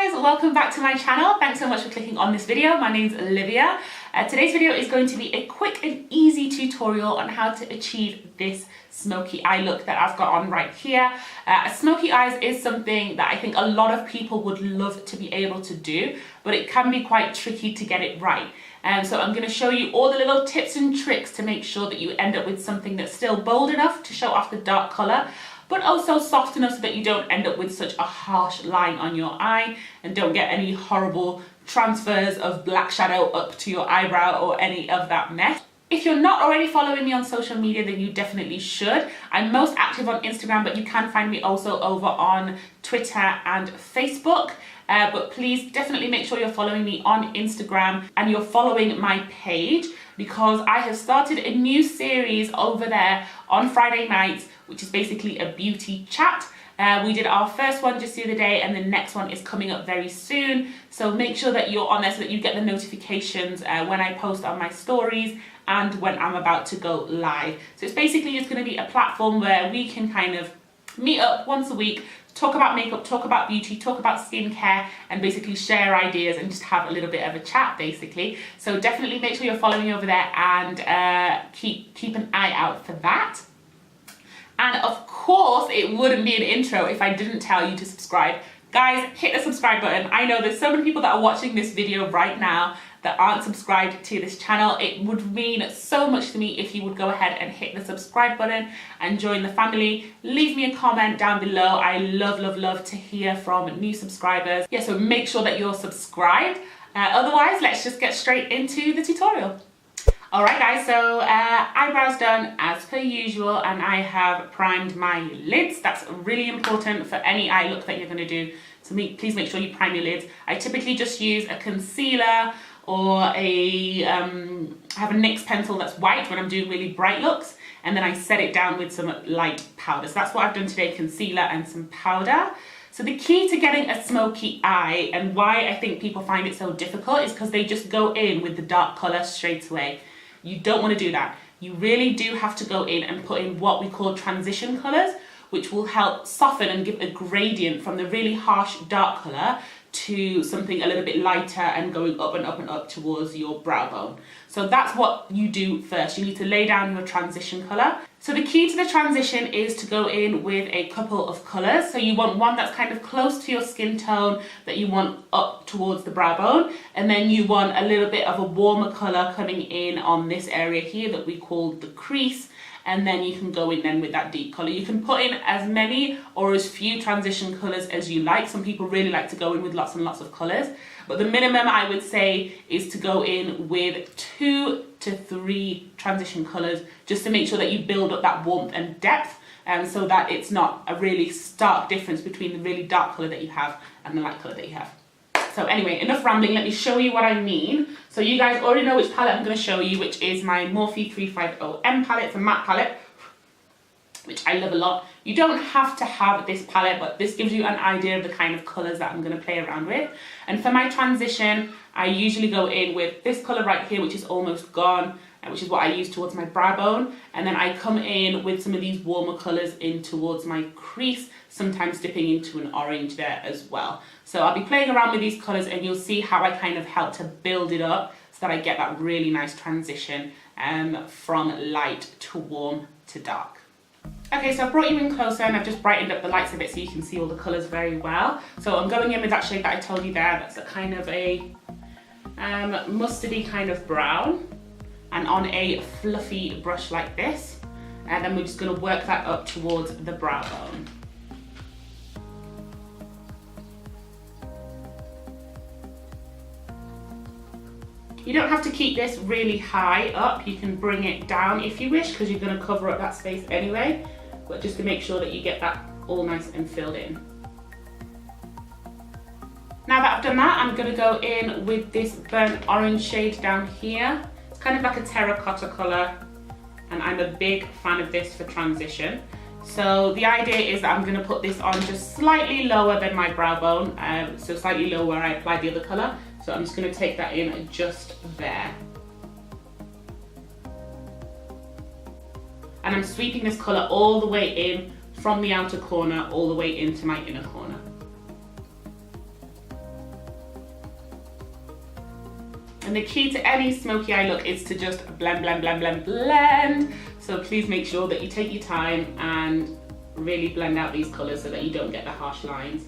Hi guys, welcome back to my channel. Thanks so much for clicking on this video. My name's Olivia. Today's video is going to be a quick and easy tutorial on how to achieve this smoky eye look that I've got on right here. Smoky eyes is something that I think a lot of people would love to be able to do, but it can be quite tricky to get it right. So I'm going to show you all the little tips and tricks to make sure that you end up with something that's still bold enough to show off the dark colour, but also soft enough so that you don't end up with such a harsh line on your eye and don't get any horrible transfers of black shadow up to your eyebrow or any of that mess. If you're not already following me on social media, then you definitely should. I'm most active on Instagram, but you can find me also over on Twitter and Facebook. But please definitely make sure you're following me on Instagram and you're following my page, because I have started a new series over there on Friday nights, which is basically a beauty chat. We did our first one just the other day and the next one is coming up very soon. So make sure that you're on there so that you get the notifications when I post on my stories and when I'm about to go live. So it's basically just going to be a platform where we can kind of meet up once a week, talk about makeup, talk about beauty, talk about skincare, and basically share ideas and just have a little bit of a chat basically. So definitely make sure you're following me over there and keep an eye out for that. And of course, it wouldn't be an intro if I didn't tell you to subscribe. Guys, hit the subscribe button. I know there's so many people that are watching this video right now that aren't subscribed to this channel. It would mean so much to me if you would go ahead and hit the subscribe button and join the family. Leave me a comment down below. I love to hear from new subscribers. Yeah, so make sure that you're subscribed. Otherwise, let's just get straight into the tutorial. Alright guys, so eyebrows done as per usual, and I have primed my lids. That's really important for any eye look that you're going to do. So please make sure you prime your lids. I typically just use a concealer or I have a NYX pencil that's white when I'm doing really bright looks, and then I set it down with some light powder. So that's what I've done today, concealer and some powder. So the key to getting a smoky eye, and why I think people find it so difficult, is because they just go in with the dark colour straight away. You don't want to do that. You really do have to go in and put in what we call transition colours, which will help soften and give a gradient from the really harsh dark colour to something a little bit lighter and going up and up and up towards your brow bone. So that's what you do first. You need to lay down your transition colour. So the key to the transition is to go in with a couple of colours. So you want one that's kind of close to your skin tone that you want up towards the brow bone, and then you want a little bit of a warmer colour coming in on this area here that we call the crease, and then you can go in then with that deep colour. You can put in as many or as few transition colours as you like. Some people really like to go in with lots and lots of colours, but the minimum I would say is to go in with 2 to 3 transition colours, just to make sure that you build up that warmth and depth, so that it's not a really stark difference between the really dark colour that you have and the light colour that you have. So anyway, enough rambling, let me show you what I mean. So you guys already know which palette I'm going to show you, which is my Morphe 350M palette. It's a matte palette, which I love a lot. You don't have to have this palette, but this gives you an idea of the kind of colours that I'm going to play around with. And for my transition, I usually go in with this colour right here, which is almost gone, which is what I use towards my brow bone. And then I come in with some of these warmer colours in towards my crease, sometimes dipping into an orange there as well. So I'll be playing around with these colours and you'll see how I kind of help to build it up so that I get that really nice transition from light to warm to dark. Okay, so I've brought you in closer and I've just brightened up the lights a bit so you can see all the colours very well. So I'm going in with that shade that I told you there. That's a kind of a mustardy kind of brown, and on a fluffy brush like this. And then we're just going to work that up towards the brow bone. You don't have to keep this really high up. You can bring it down if you wish, because you're going to cover up that space anyway, but just to make sure that you get that all nice and filled in. Now that I've done that, I'm going to go in with this burnt orange shade down here. It's kind of like a terracotta colour, and I'm a big fan of this for transition. So the idea is that I'm going to put this on just slightly lower than my brow bone, so slightly lower where I applied the other colour. So I'm just going to take that in just there. And I'm sweeping this colour all the way in from the outer corner all the way into my inner corner. And the key to any smoky eye look is to just blend, blend, blend, blend, blend. So please make sure that you take your time and really blend out these colours so that you don't get the harsh lines.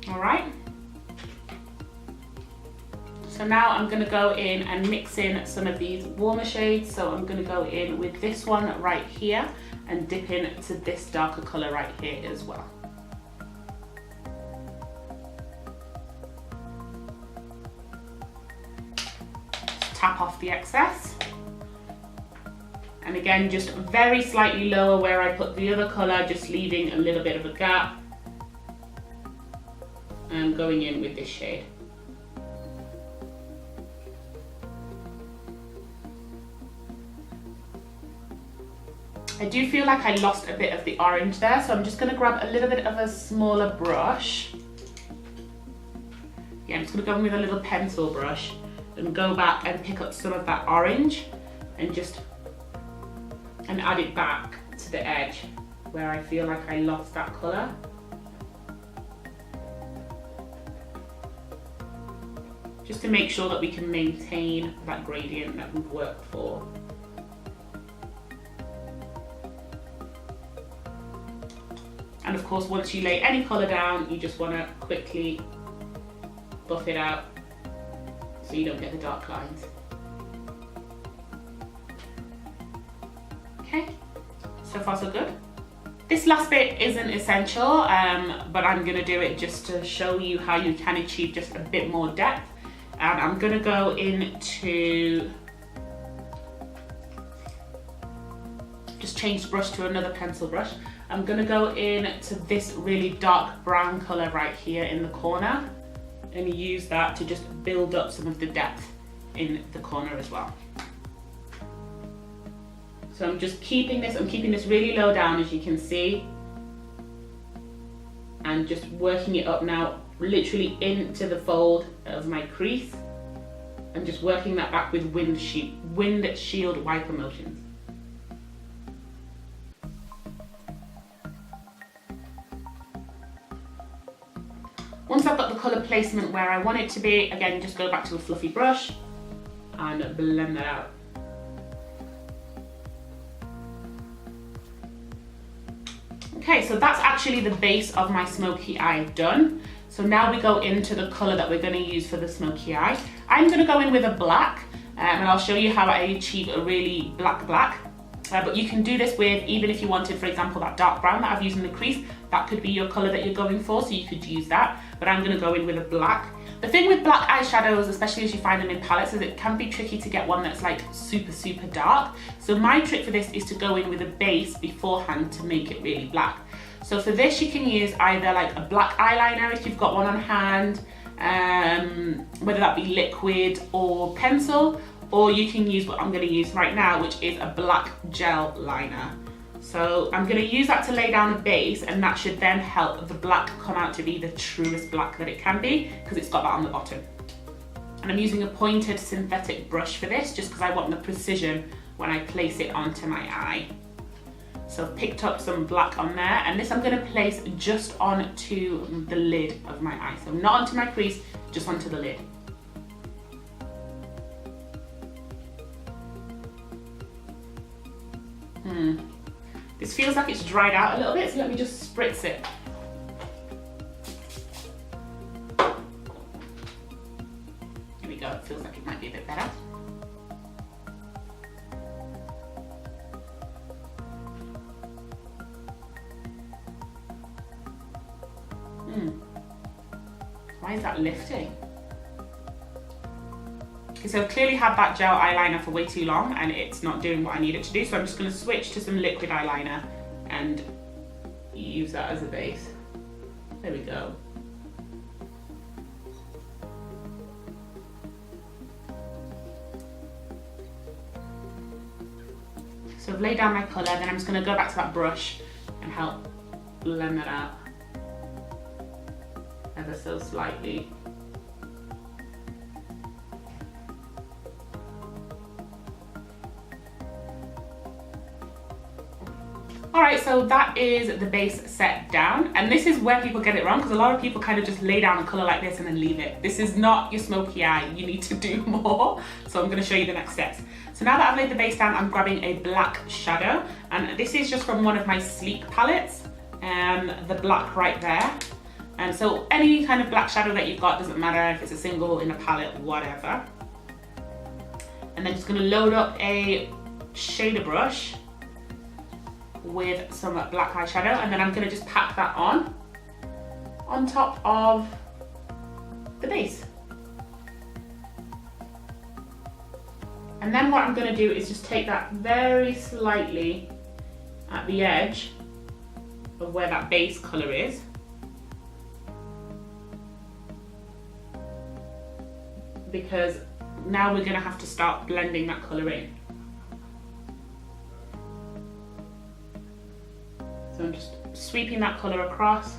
All right. So now I'm going to go in and mix in some of these warmer shades. So I'm going to go in with this one right here and dip into this darker colour right here as well. Tap off the excess. And again, just very slightly lower where I put the other colour, just leaving a little bit of a gap. And going in with this shade. I do feel like I lost a bit of the orange there, so I'm just going to grab a little bit of a smaller brush. Yeah, I'm just going to go in with a little pencil brush and go back and pick up some of that orange and add it back to the edge where I feel like I lost that colour. Just to make sure that we can maintain that gradient that we've worked for. And of course, once you lay any colour down, you just want to quickly buff it out so you don't get the dark lines. Okay, so far so good. This last bit isn't essential, but I'm going to do it just to show you how you can achieve just a bit more depth. And I'm going to go into, just change the brush to another pencil brush. I'm going to go in to this really dark brown colour right here in the corner and use that to just build up some of the depth in the corner as well. So I'm just keeping this, I'm keeping this really low down, as you can see, and just working it up now literally into the fold of my crease and just working that back with windshield wiper motions. Once I've got the colour placement where I want it to be, again, just go back to a fluffy brush and blend that out. Okay, so that's actually the base of my smoky eye done. So now we go into the colour that we're going to use for the smoky eye. I'm going to go in with a black, and I'll show you how I achieve a really black. But you can do this with, even if you wanted, for example, that dark brown that I've used in the crease, that could be your colour that you're going for, so you could use that. But I'm going to go in with a black. The thing with black eyeshadows, especially as you find them in palettes, is it can be tricky to get one that's like super dark. So my trick for this is to go in with a base beforehand to make it really black. So for this you can use either like a black eyeliner if you've got one on hand, whether that be liquid or pencil, or you can use what I'm going to use right now, which is a black gel liner. So I'm going to use that to lay down a base, and that should then help the black come out to be the truest black that it can be, because it's got that on the bottom. And I'm using a pointed synthetic brush for this, just because I want the precision when I place it onto my eye. So I've picked up some black on there, and this I'm going to place just onto the lid of my eye. So not onto my crease, just onto the lid. This feels like it's dried out a little bit, so let me just spritz it. Here we go, it feels like it might be a bit better. Why is that lifting? Okay, so I've clearly had that gel eyeliner for way too long and it's not doing what I need it to do, so I'm just going to switch to some liquid eyeliner and use that as a base. There we go. So I've laid down my colour, then I'm just going to go back to that brush and help blend that out ever so slightly. Alright, so that is the base set down, and this is where people get it wrong, because a lot of people kind of just lay down a colour like this and then leave it. This is not your smoky eye, you need to do more. So I'm going to show you the next steps. So now that I've laid the base down, I'm grabbing a black shadow, and this is just from one of my Sleek palettes, the black right there. And so any kind of black shadow that you've got, doesn't matter if it's a single, in a palette, whatever. And then just going to load up a shader brush with some black eyeshadow, and then I'm going to just pack that on top of the base. And then what I'm going to do is just take that very slightly at the edge of where that base colour is. Because now we're going to have to start blending that colour in. So I'm just sweeping that colour across.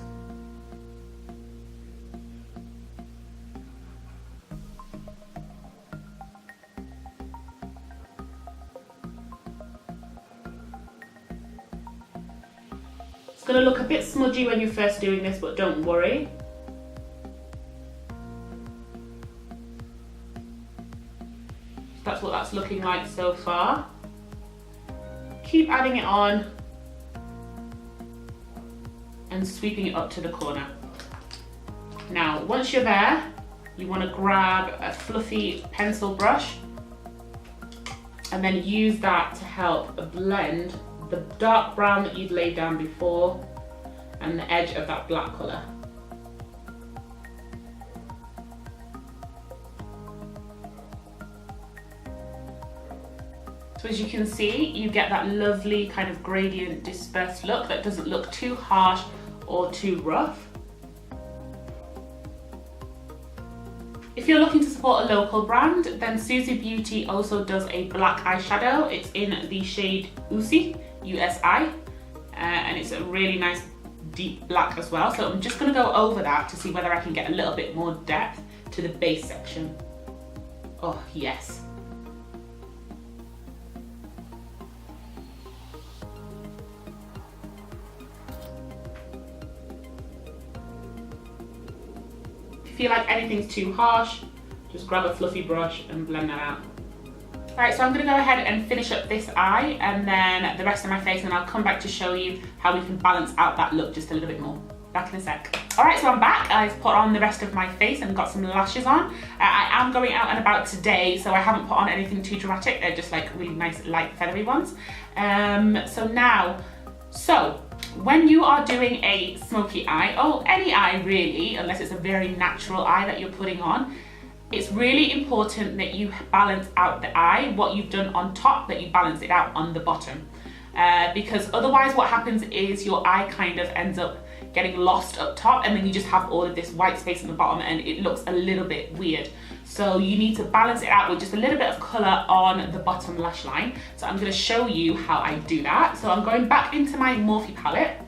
It's going to look a bit smudgy when you're first doing this, but don't worry. That's what that's looking like so far. Keep adding it on and sweeping it up to the corner. Now, once you're there, you want to grab a fluffy pencil brush and then use that to help blend the dark brown that you'd laid down before and the edge of that black colour. So as you can see, you get that lovely kind of gradient dispersed look that doesn't look too harsh or too rough. If you're looking to support a local brand, then Suzie Beauty also does a black eyeshadow. It's in the shade USI, USI, and it's a really nice deep black as well. So I'm just going to go over that to see whether I can get a little bit more depth to the base section. Oh yes. If you feel like anything's too harsh, just grab a fluffy brush and blend that out. Alright, so I'm going to go ahead and finish up this eye and then the rest of my face, and I'll come back to show you how we can balance out that look just a little bit more. Back in a sec. Alright, so I'm back. I've put on the rest of my face and got some lashes on. I am going out and about today, so I haven't put on anything too dramatic. They're just like really nice light feathery ones. So when you are doing a smoky eye, or any eye really, unless it's a very natural eye that you're putting on, it's really important that you balance out the eye. What you've done on top, that you balance it out on the bottom. Because otherwise what happens is your eye kind of ends up getting lost up top, and then you just have all of this white space on the bottom and it looks a little bit weird. So you need to balance it out with just a little bit of colour on the bottom lash line. So I'm going to show you how I do that. So I'm going back into my Morphe palette,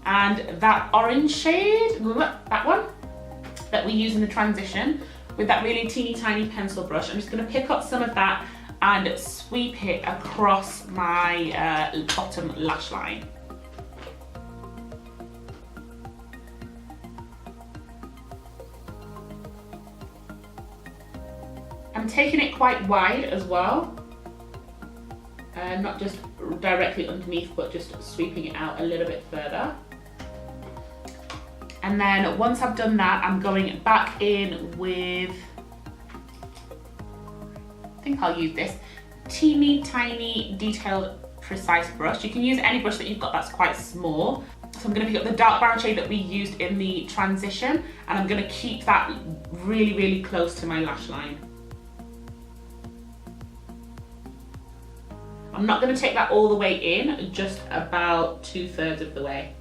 and that orange shade, that one, that we use in the transition, with that really teeny tiny pencil brush, I'm just going to pick up some of that and sweep it across my bottom lash line. I'm taking it quite wide as well, not just directly underneath, but just sweeping it out a little bit further. And then once I've done that, I'm going back in with, I think I'll use this teeny tiny detailed precise brush. You can use any brush that you've got that's quite small. So I'm going to pick up the dark brown shade that we used in the transition, and I'm going to keep that really, really close to my lash line. I'm not going to take that all the way in, just about 2/3 of the way.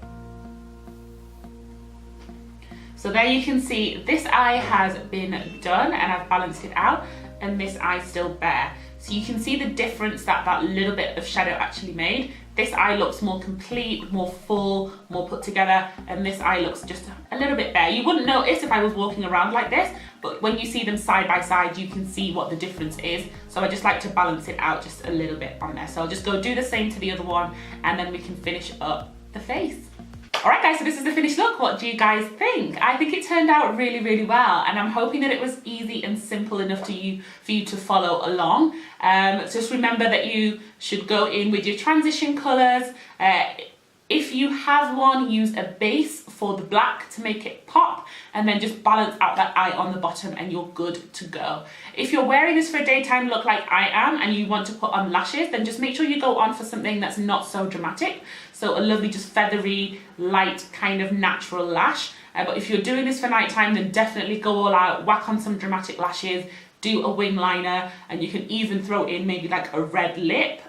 So there you can see this eye has been done and I've balanced it out, and this eye's still bare. So you can see the difference that that little bit of shadow actually made. This eye looks more complete, more full, more put together, and this eye looks just a little bit bare. You wouldn't notice if I was walking around like this, but when you see them side by side, you can see what the difference is. So I just like to balance it out just a little bit on there. So I'll just go do the same to the other one, and then we can finish up the face. All right guys, so this is the finished look. What do you guys think? I think it turned out really, really well, and I'm hoping that it was easy and simple enough for you to follow along. Just remember that you should go in with your transition colors. If you have one, use a base for the black to make it pop, and then just balance out that eye on the bottom and you're good to go. If you're wearing this for a daytime look like I am and you want to put on lashes, then just make sure you go on for something that's not so dramatic. So a lovely, just feathery, light, kind of natural lash. But if you're doing this for nighttime, then definitely go all out, whack on some dramatic lashes, do a wing liner, and you can even throw in maybe like a red lip,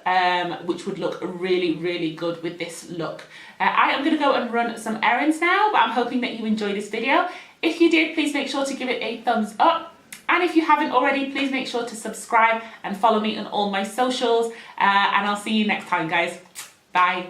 which would look really, really good with this look. I am gonna go and run some errands now, but I'm hoping that you enjoyed this video. If you did, please make sure to give it a thumbs up. And if you haven't already, please make sure to subscribe and follow me on all my socials. And I'll see you next time, guys. Bye.